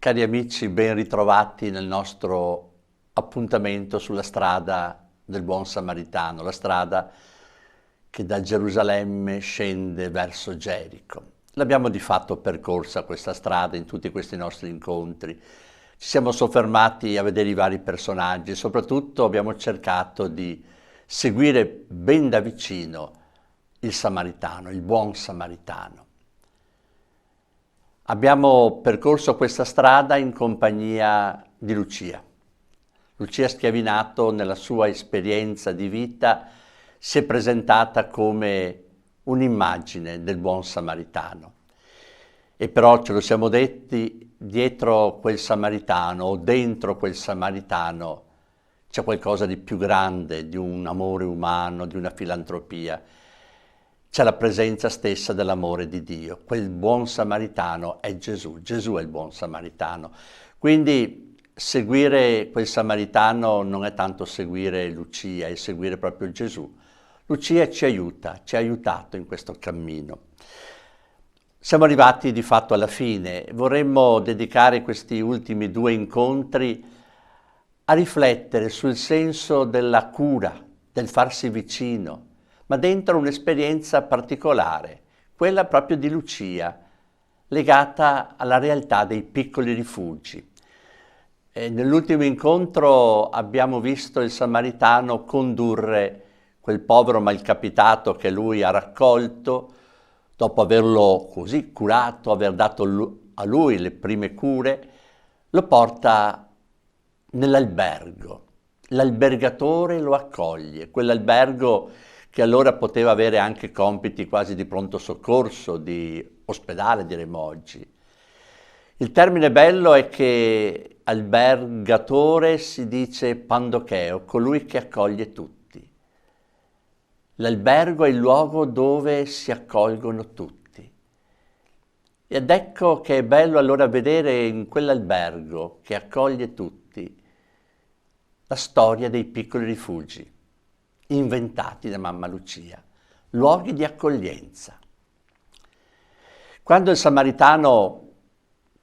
Cari amici, ben ritrovati nel nostro appuntamento sulla strada del Buon Samaritano, la strada che da Gerusalemme scende verso Gerico. L'abbiamo di fatto percorsa questa strada in tutti questi nostri incontri. Ci siamo soffermati a vedere i vari personaggi e soprattutto abbiamo cercato di seguire ben da vicino il Samaritano, il Buon Samaritano. Abbiamo percorso questa strada in compagnia di Lucia. Lucia Schiavinato, nella sua esperienza di vita, si è presentata come un'immagine del buon samaritano. E però ce lo siamo detti, dietro quel samaritano o dentro quel samaritano c'è qualcosa di più grande, di un amore umano, di una filantropia. C'è la presenza stessa dell'amore di Dio. Quel buon samaritano è Gesù. Gesù è il buon samaritano. Quindi seguire quel samaritano non è tanto seguire Lucia, è seguire proprio Gesù. Lucia ci aiuta, ci ha aiutato in questo cammino. Siamo arrivati di fatto alla fine. Vorremmo dedicare questi ultimi 2 incontri a riflettere sul senso della cura, del farsi vicino, ma dentro un'esperienza particolare, quella proprio di Lucia, legata alla realtà dei piccoli rifugi. Nell'ultimo incontro abbiamo visto il samaritano condurre quel povero malcapitato che lui ha raccolto, dopo averlo così curato, aver dato a lui le prime cure, lo porta nell'albergo. L'albergatore lo accoglie, quell'albergo che allora poteva avere anche compiti quasi di pronto soccorso, di ospedale, diremmo oggi. Il termine bello è che albergatore si dice pandocheo, colui che accoglie tutti. L'albergo è il luogo dove si accolgono tutti. Ed ecco che è bello allora vedere in quell'albergo che accoglie tutti la storia dei piccoli rifugi inventati da mamma Lucia, luoghi di accoglienza. Quando il samaritano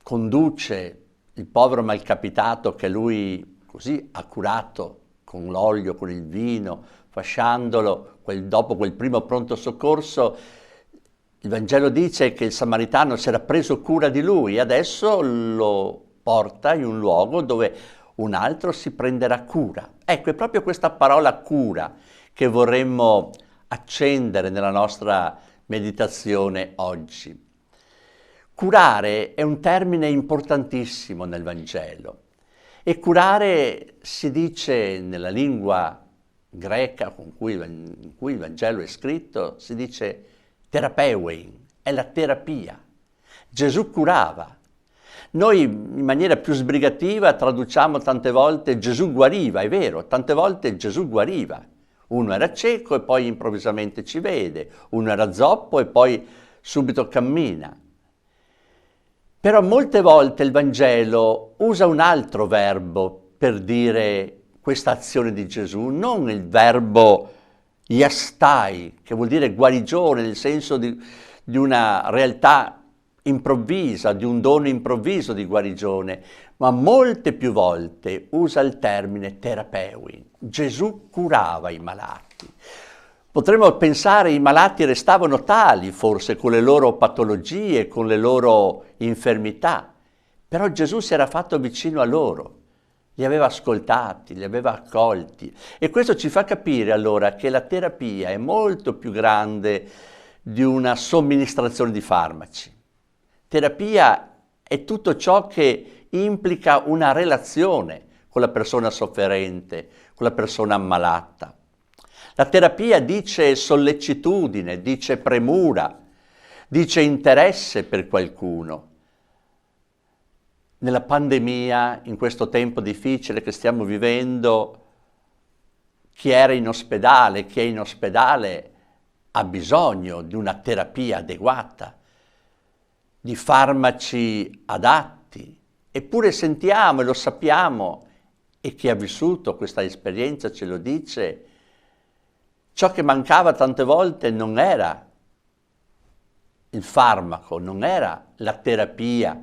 conduce il povero malcapitato che lui così ha curato con l'olio, con il vino, fasciandolo, dopo quel primo pronto soccorso, il Vangelo dice che il samaritano si era preso cura di lui e adesso lo porta in un luogo dove un altro si prenderà cura. Ecco, è proprio questa parola cura che vorremmo accendere nella nostra meditazione oggi. Curare è un termine importantissimo nel Vangelo e curare si dice nella lingua greca in cui il Vangelo è scritto, si dice terapeuein, è la terapia. Gesù curava. Noi in maniera più sbrigativa traduciamo tante volte Gesù guariva, è vero, tante volte Gesù guariva. Uno era cieco e poi improvvisamente ci vede, uno era zoppo e poi subito cammina. Però molte volte il Vangelo usa un altro verbo per dire questa azione di Gesù, non il verbo iastai, che vuol dire guarigione, nel senso di una realtà improvvisa, di un dono improvviso di guarigione, ma molte più volte usa il termine terapeuin. Gesù curava i malati. Potremmo pensare i malati restavano tali, forse con le loro patologie, con le loro infermità, però Gesù si era fatto vicino a loro, li aveva ascoltati, li aveva accolti e questo ci fa capire allora che la terapia è molto più grande di una somministrazione di farmaci. Terapia è tutto ciò che implica una relazione con la persona sofferente, con la persona ammalata. La terapia dice sollecitudine, dice premura, dice interesse per qualcuno. Nella pandemia, in questo tempo difficile che stiamo vivendo, chi era in ospedale, chi è in ospedale ha bisogno di una terapia adeguata, di farmaci adatti, eppure sentiamo e lo sappiamo, e chi ha vissuto questa esperienza ce lo dice, ciò che mancava tante volte non era il farmaco, non era la terapia,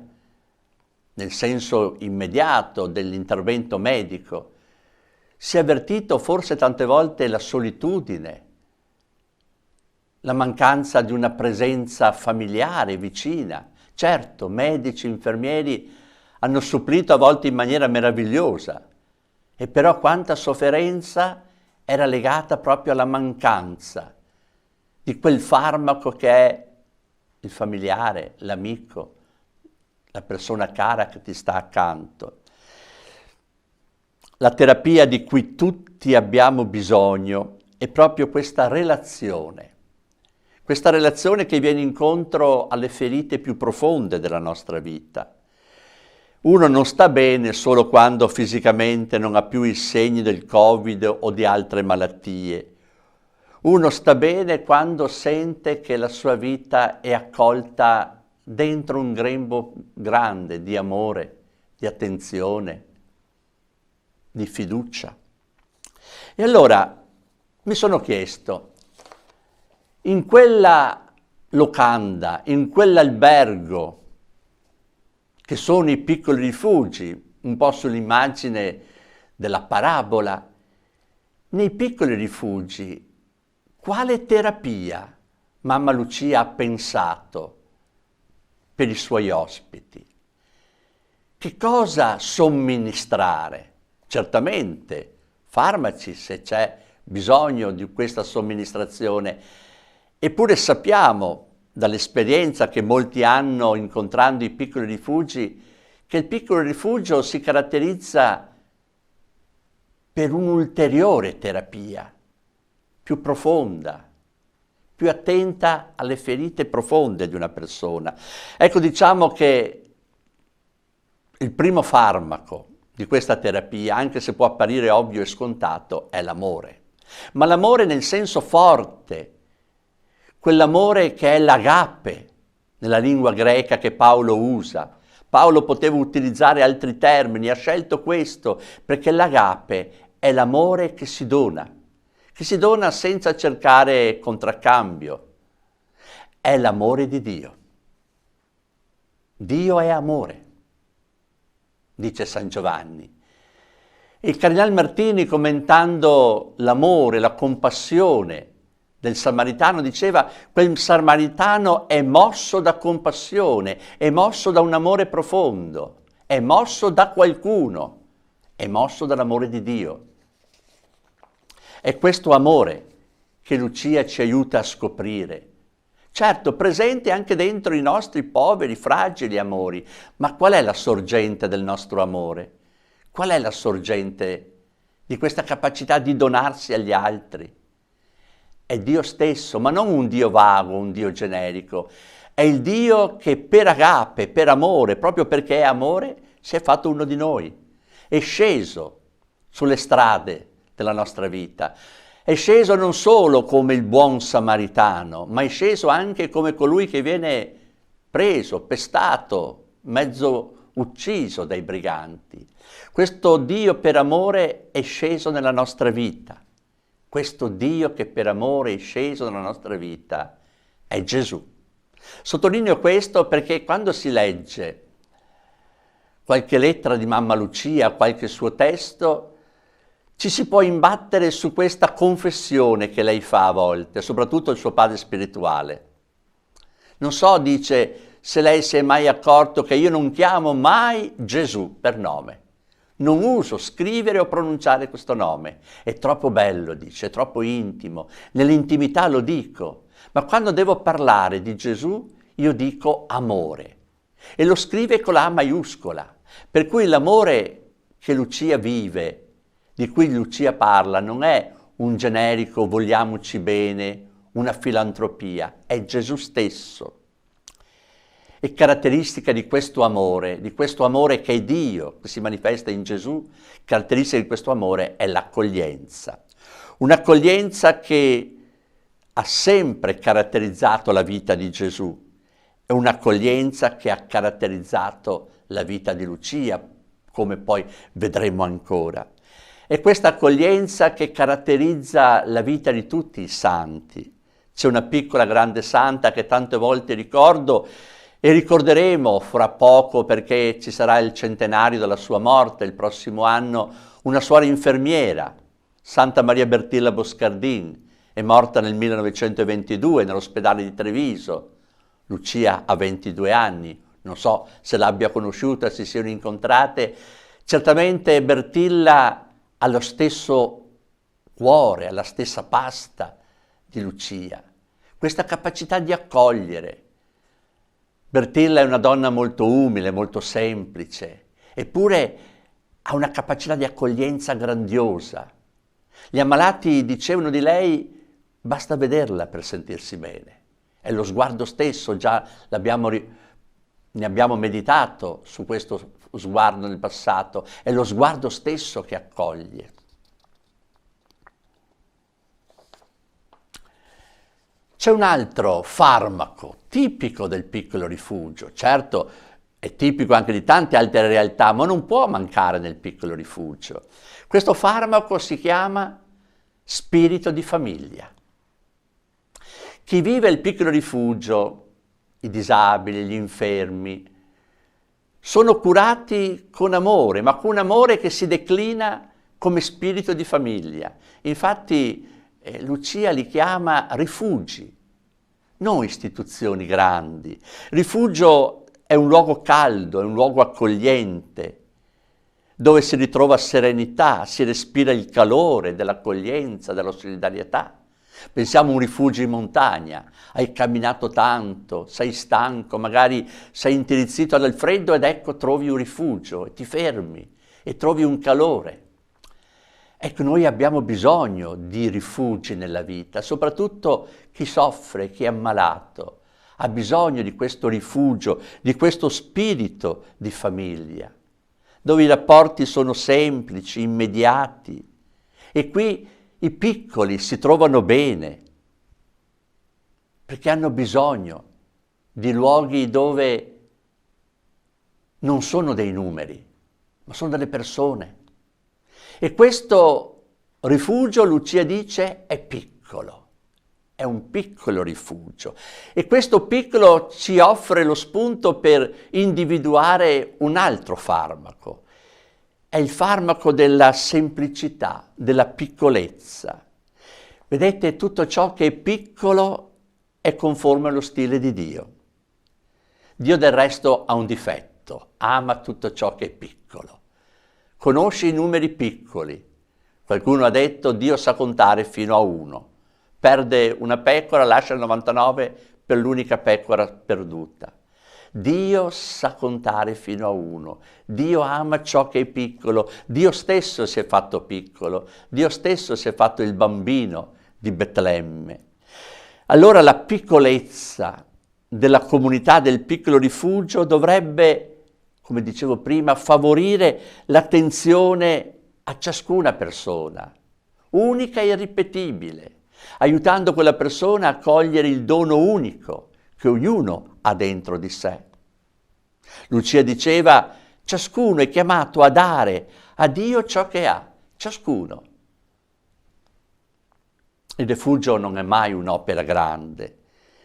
nel senso immediato dell'intervento medico. Si è avvertito forse tante volte la solitudine, la mancanza di una presenza familiare vicina. Certo, medici, infermieri hanno supplito a volte in maniera meravigliosa, e però quanta sofferenza era legata proprio alla mancanza di quel farmaco che è il familiare, l'amico, la persona cara che ti sta accanto. La terapia di cui tutti abbiamo bisogno è proprio questa relazione che viene incontro alle ferite più profonde della nostra vita. Uno non sta bene solo quando fisicamente non ha più i segni del Covid o di altre malattie. Uno sta bene quando sente che la sua vita è accolta dentro un grembo grande di amore, di attenzione, di fiducia. E allora mi sono chiesto, in quella locanda, in quell'albergo, che sono i piccoli rifugi, un po' sull'immagine della parabola, nei piccoli rifugi, quale terapia Mamma Lucia ha pensato per i suoi ospiti? Che cosa somministrare? Certamente farmaci se c'è bisogno di questa somministrazione, eppure sappiamo dall'esperienza che molti hanno incontrando i piccoli rifugi che il piccolo rifugio si caratterizza per un'ulteriore terapia più profonda, più attenta alle ferite profonde di una persona. Ecco, diciamo che il primo farmaco di questa terapia, anche se può apparire ovvio e scontato, è l'amore. Ma l'amore nel senso forte, quell'amore che è l'agape, nella lingua greca che Paolo usa. Paolo poteva utilizzare altri termini, ha scelto questo, perché l'agape è l'amore che si dona senza cercare contraccambio. È l'amore di Dio. Dio è amore, dice San Giovanni. Il Cardinal Martini, commentando l'amore, la compassione del Samaritano, diceva: quel Samaritano è mosso da compassione, è mosso da un amore profondo, è mosso da qualcuno, è mosso dall'amore di Dio. È questo amore che Lucia ci aiuta a scoprire. Certo, presente anche dentro i nostri poveri, fragili amori, ma qual è la sorgente del nostro amore? Qual è la sorgente di questa capacità di donarsi agli altri? È Dio stesso, ma non un Dio vago, un Dio generico. È il Dio che per agape, per amore, proprio perché è amore, si è fatto uno di noi. È sceso sulle strade della nostra vita. È sceso non solo come il buon samaritano, ma è sceso anche come colui che viene preso, pestato, mezzo ucciso dai briganti. Questo Dio per amore è sceso nella nostra vita. Questo Dio che per amore è sceso nella nostra vita è Gesù. Sottolineo questo perché quando si legge qualche lettera di Mamma Lucia, qualche suo testo, ci si può imbattere su questa confessione che lei fa a volte, soprattutto il suo padre spirituale. Non so, dice, se lei si è mai accorto che io non chiamo mai Gesù per nome. Non uso scrivere o pronunciare questo nome. È troppo bello, dice, è troppo intimo. Nell'intimità lo dico. Ma quando devo parlare di Gesù, io dico amore. E lo scrive con la A maiuscola. Per cui l'amore che Lucia vive, di cui Lucia parla, non è un generico vogliamoci bene, una filantropia, è Gesù stesso. E caratteristica di questo amore che è Dio, che si manifesta in Gesù, caratteristica di questo amore è l'accoglienza. Un'accoglienza che ha sempre caratterizzato la vita di Gesù, è un'accoglienza che ha caratterizzato la vita di Lucia, come poi vedremo ancora. È questa accoglienza che caratterizza la vita di tutti i santi. C'è una piccola grande santa che tante volte ricordo E ricorderemo fra poco, perché ci sarà il centenario della sua morte il prossimo anno, una suora infermiera, Santa Maria Bertilla Boscardin, è morta nel 1922 nell'ospedale di Treviso. Lucia ha 22 anni, non so se l'abbia conosciuta, si siano incontrate. Certamente Bertilla ha lo stesso cuore, ha la stessa pasta di Lucia, questa capacità di accogliere. Bertilla è una donna molto umile, molto semplice, eppure ha una capacità di accoglienza grandiosa. Gli ammalati dicevano di lei: basta vederla per sentirsi bene. È lo sguardo stesso, già ne abbiamo meditato su questo sguardo nel passato, è lo sguardo stesso che accoglie. C'è un altro farmaco tipico del piccolo rifugio, certo è tipico anche di tante altre realtà, ma non può mancare nel piccolo rifugio. Questo farmaco si chiama spirito di famiglia. Chi vive il piccolo rifugio, i disabili, gli infermi, sono curati con amore, ma con un amore che si declina come spirito di famiglia. Infatti Lucia li chiama rifugi, non istituzioni grandi. Rifugio è un luogo caldo, è un luogo accogliente, dove si ritrova serenità, si respira il calore dell'accoglienza, della solidarietà. Pensiamo a un rifugio in montagna, hai camminato tanto, sei stanco, magari sei intirizzito dal freddo ed ecco trovi un rifugio e ti fermi e trovi un calore. Ecco, noi abbiamo bisogno di rifugi nella vita, soprattutto chi soffre, chi è ammalato, ha bisogno di questo rifugio, di questo spirito di famiglia, dove i rapporti sono semplici, immediati, e qui i piccoli si trovano bene, perché hanno bisogno di luoghi dove non sono dei numeri, ma sono delle persone. E questo rifugio, Lucia dice, è piccolo, è un piccolo rifugio. E questo piccolo ci offre lo spunto per individuare un altro farmaco. È il farmaco della semplicità, della piccolezza. Vedete, tutto ciò che è piccolo è conforme allo stile di Dio. Dio del resto ha un difetto, ama tutto ciò che è piccolo. Conosce i numeri piccoli. Qualcuno ha detto Dio sa contare fino a 1. Perde una pecora, lascia il 99 per l'unica pecora perduta. Dio sa contare fino a 1. Dio ama ciò che è piccolo. Dio stesso si è fatto piccolo. Dio stesso si è fatto il bambino di Betlemme. Allora la piccolezza della comunità del piccolo rifugio dovrebbe, come dicevo prima, favorire l'attenzione a ciascuna persona, unica e irripetibile, aiutando quella persona a cogliere il dono unico che ognuno ha dentro di sé. Lucia diceva: ciascuno è chiamato a dare a Dio ciò che ha, ciascuno. Il rifugio non è mai un'opera grande,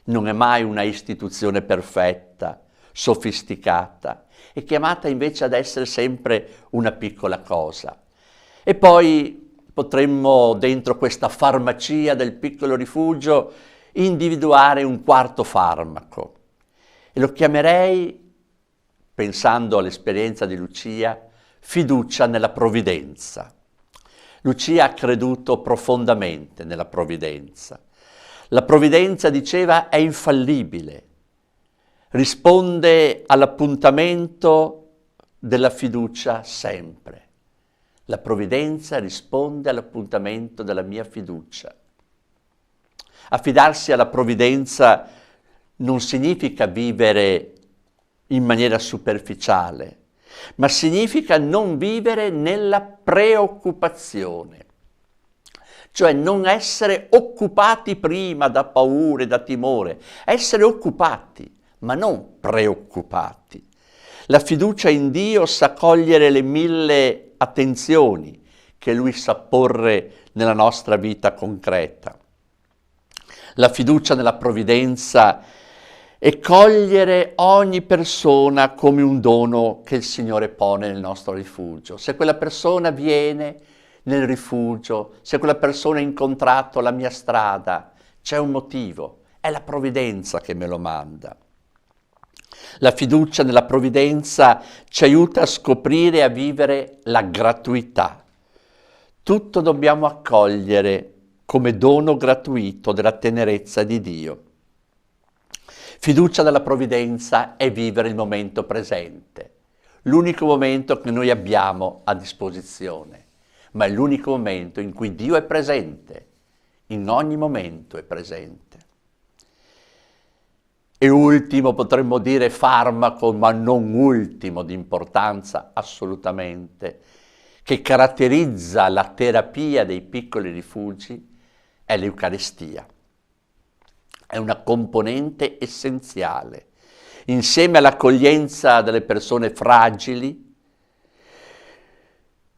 non è mai una istituzione perfetta, sofisticata, è chiamata invece ad essere sempre una piccola cosa. E poi potremmo, dentro questa farmacia del piccolo rifugio, individuare un quarto farmaco. E lo chiamerei, pensando all'esperienza di Lucia, fiducia nella provvidenza. Lucia ha creduto profondamente nella provvidenza. La provvidenza, diceva, è infallibile. Risponde all'appuntamento della fiducia sempre. La provvidenza risponde all'appuntamento della mia fiducia. Affidarsi alla provvidenza non significa vivere in maniera superficiale, ma significa non vivere nella preoccupazione. Cioè non essere occupati prima da paure, da timore, essere occupati, ma non preoccupati. La fiducia in Dio sa cogliere le 1000 attenzioni che Lui sa porre nella nostra vita concreta. La fiducia nella provvidenza e cogliere ogni persona come un dono che il Signore pone nel nostro rifugio. Se quella persona viene nel rifugio, se quella persona ha incontrato la mia strada, c'è un motivo, è la provvidenza che me lo manda. La fiducia nella provvidenza ci aiuta a scoprire e a vivere la gratuità. Tutto dobbiamo accogliere come dono gratuito della tenerezza di Dio. Fiducia nella provvidenza è vivere il momento presente, l'unico momento che noi abbiamo a disposizione, ma è l'unico momento in cui Dio è presente, in ogni momento è presente. E ultimo, potremmo dire farmaco, ma non ultimo di importanza assolutamente, che caratterizza la terapia dei piccoli rifugi, è l'Eucaristia. È una componente essenziale. Insieme all'accoglienza delle persone fragili,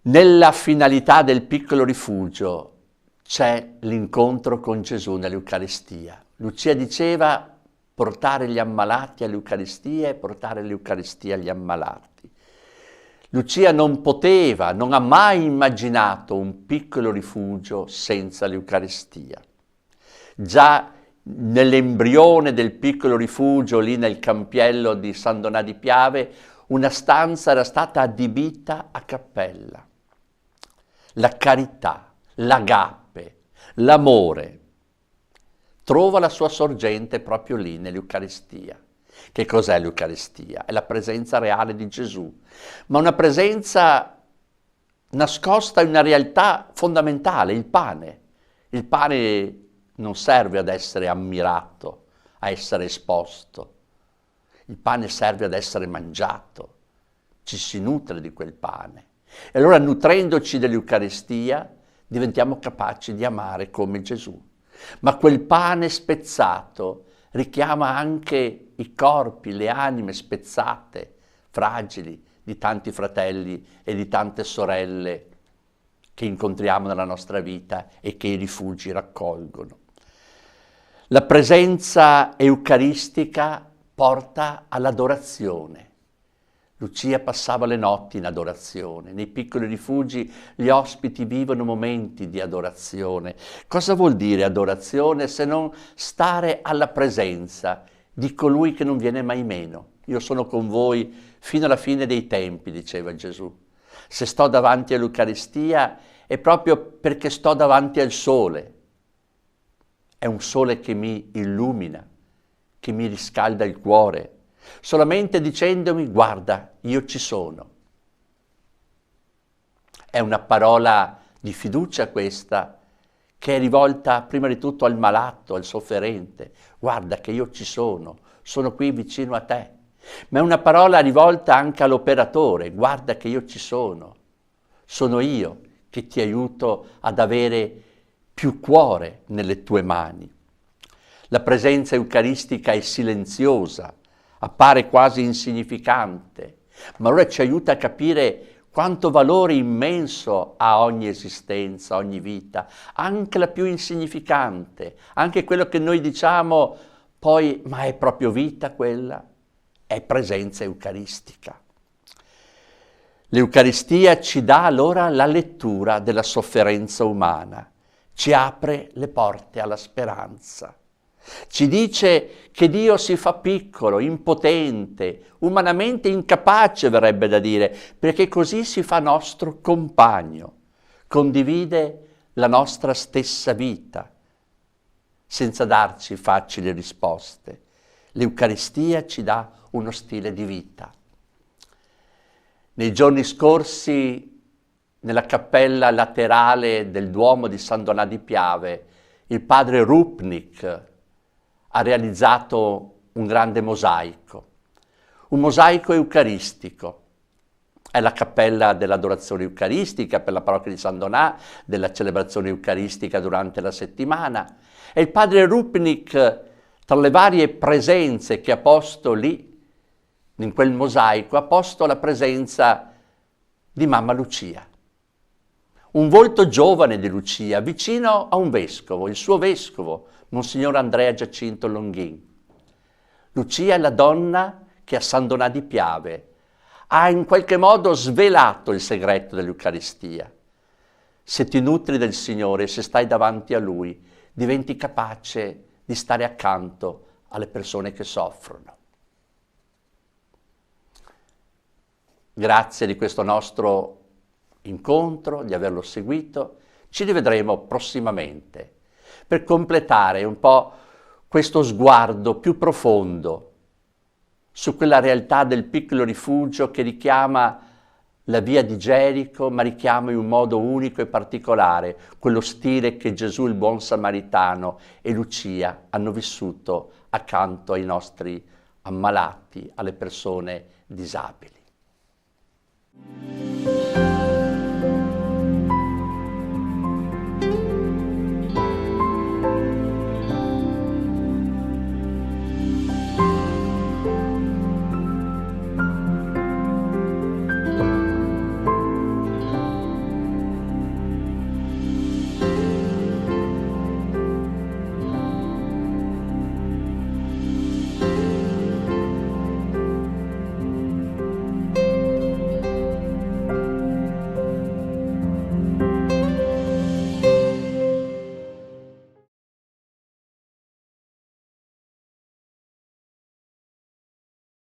nella finalità del piccolo rifugio c'è l'incontro con Gesù nell'Eucaristia. Lucia diceva portare gli ammalati all'Eucaristia e portare l'Eucaristia agli ammalati. Lucia non ha mai immaginato un piccolo rifugio senza l'Eucaristia. Già nell'embrione del piccolo rifugio, lì nel campiello di San Donà di Piave, una stanza era stata adibita a cappella. La carità, l'agape, l'amore trova la sua sorgente proprio lì nell'Eucaristia. Che cos'è l'Eucaristia? È la presenza reale di Gesù, ma una presenza nascosta in una realtà fondamentale, il pane. Il pane non serve ad essere ammirato, a essere esposto. Il pane serve ad essere mangiato, ci si nutre di quel pane. E allora nutrendoci dell'Eucaristia diventiamo capaci di amare come Gesù. Ma quel pane spezzato richiama anche i corpi, le anime spezzate, fragili, di tanti fratelli e di tante sorelle che incontriamo nella nostra vita e che i rifugi raccolgono. La presenza eucaristica porta all'adorazione. Lucia passava le notti in adorazione. Nei piccoli rifugi gli ospiti vivono momenti di adorazione. Cosa vuol dire adorazione se non stare alla presenza di colui che non viene mai meno? Io sono con voi fino alla fine dei tempi, diceva Gesù. Se sto davanti all'Eucaristia è proprio perché sto davanti al sole. È un sole che mi illumina, che mi riscalda il cuore, solamente dicendomi guarda, io ci sono. È una parola di fiducia questa, che è rivolta prima di tutto al malato, al sofferente. Guarda che io ci sono qui vicino a te. Ma è una parola rivolta anche all'operatore. Guarda che io ci sono io che ti aiuto ad avere più cuore nelle tue mani. La presenza eucaristica è silenziosa, appare quasi insignificante, ma allora ci aiuta a capire quanto valore immenso ha ogni esistenza, ogni vita, anche la più insignificante, anche quello che noi diciamo poi, ma è proprio vita quella? È presenza eucaristica. L'Eucaristia ci dà allora la lettura della sofferenza umana, ci apre le porte alla speranza. Ci dice che Dio si fa piccolo, impotente, umanamente incapace, verrebbe da dire, perché così si fa nostro compagno, condivide la nostra stessa vita, senza darci facili risposte. L'Eucaristia ci dà uno stile di vita. Nei giorni scorsi, nella cappella laterale del Duomo di San Donà di Piave, il padre Rupnik ha realizzato un grande mosaico, un mosaico eucaristico. È la cappella dell'adorazione eucaristica per la parrocchia di San Donà, della celebrazione eucaristica durante la settimana. E il padre Rupnik, tra le varie presenze che ha posto lì, in quel mosaico, ha posto la presenza di Mamma Lucia. Un volto giovane di Lucia, vicino a un vescovo, il suo vescovo, Monsignor Andrea Giacinto Longhin. Lucia è la donna che a San Donà di Piave ha in qualche modo svelato il segreto dell'Eucaristia. Se ti nutri del Signore, se stai davanti a Lui, diventi capace di stare accanto alle persone che soffrono. Grazie di questo nostro incontro, di averlo seguito. Ci rivedremo prossimamente per completare un po' questo sguardo più profondo su quella realtà del piccolo rifugio che richiama la via di Gerico, ma richiama in un modo unico e particolare quello stile che Gesù, il buon samaritano, e Lucia hanno vissuto accanto ai nostri ammalati, alle persone disabili.